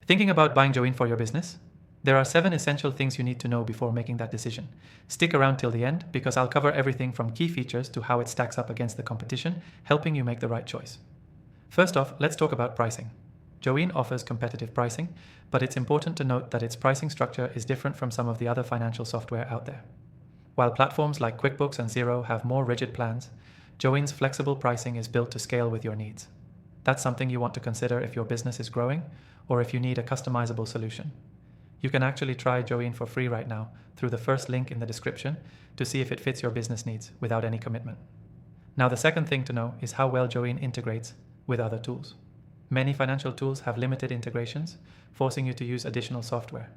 Thinking about buying Joiin for your business? There are 7 essential things you need to know before making that decision. Stick around till the end because I'll cover everything from key features to how it stacks up against the competition, helping you make the right choice. First off, let's talk about pricing. Joiin offers competitive pricing, but it's important to note that its pricing structure is different from some of the other financial software out there. While platforms like QuickBooks and Xero have more rigid plans, Joiin's flexible pricing is built to scale with your needs. That's something you want to consider if your business is growing or if you need a customizable solution. You can actually try Joiin for free right now through the first link in the description to see if it fits your business needs without any commitment. Now, the second thing to know is how well Joiin integrates with other tools. Many financial tools have limited integrations, forcing you to use additional software.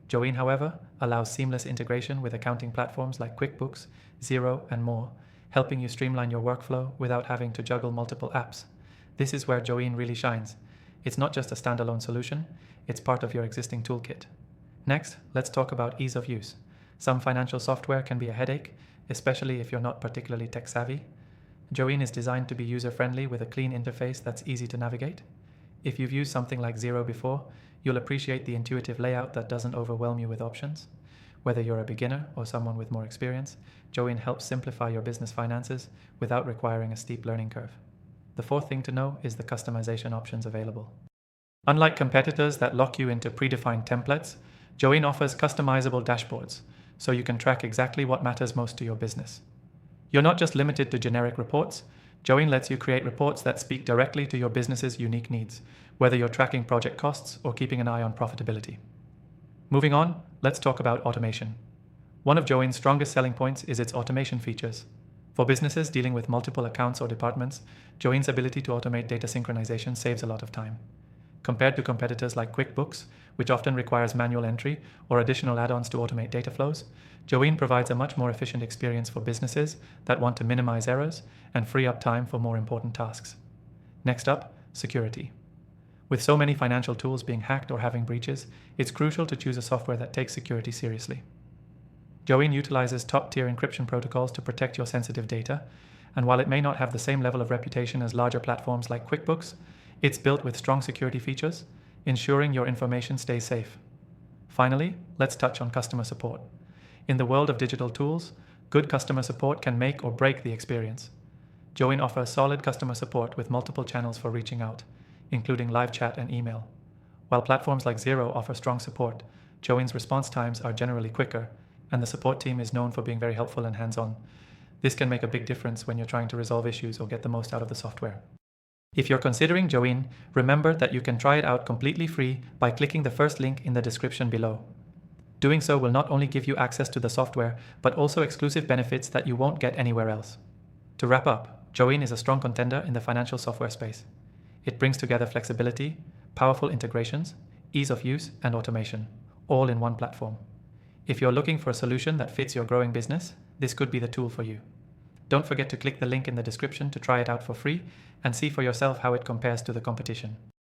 Joiin, however, allows seamless integration with accounting platforms like QuickBooks, Xero, and more, helping you streamline your workflow without having to juggle multiple apps. This is where Joiin really shines. It's not just a standalone solution, it's part of your existing toolkit. Next, let's talk about ease of use. Some financial software can be a headache, especially if you're not particularly tech savvy. Joiin is designed to be user-friendly with a clean interface that's easy to navigate. If you've used something like Xero before, you'll appreciate the intuitive layout that doesn't overwhelm you with options. Whether you're a beginner or someone with more experience, Joiin helps simplify your business finances without requiring a steep learning curve. The fourth thing to know is the customization options available. Unlike competitors that lock you into predefined templates, Joiin offers customizable dashboards, so you can track exactly what matters most to your business. You're not just limited to generic reports. Joiin lets you create reports that speak directly to your business's unique needs, whether you're tracking project costs or keeping an eye on profitability. Moving on, let's talk about automation. One of Joiin's strongest selling points is its automation features. For businesses dealing with multiple accounts or departments, Joiin's ability to automate data synchronization saves a lot of time. Compared to competitors like QuickBooks, which often requires manual entry or additional add-ons to automate data flows, Joiin provides a much more efficient experience for businesses that want to minimize errors and free up time for more important tasks. Next up, security. With so many financial tools being hacked or having breaches, it's crucial to choose a software that takes security seriously. Joiin utilizes top-tier encryption protocols to protect your sensitive data, and while it may not have the same level of reputation as larger platforms like QuickBooks, it's built with strong security features, ensuring your information stays safe. Finally, let's touch on customer support. In the world of digital tools, good customer support can make or break the experience. Joiin offers solid customer support with multiple channels for reaching out, including live chat and email. While platforms like Xero offer strong support, Joiin's response times are generally quicker, and the support team is known for being very helpful and hands-on. This can make a big difference when you're trying to resolve issues or get the most out of the software. If you're considering Joiin, remember that you can try it out completely free by clicking the first link in the description below. Doing so will not only give you access to the software, but also exclusive benefits that you won't get anywhere else. To wrap up, Joiin is a strong contender in the financial software space. It brings together flexibility, powerful integrations, ease of use, and automation, all in one platform. If you're looking for a solution that fits your growing business, this could be the tool for you. Don't forget to click the link in the description to try it out for free and see for yourself how it compares to the competition.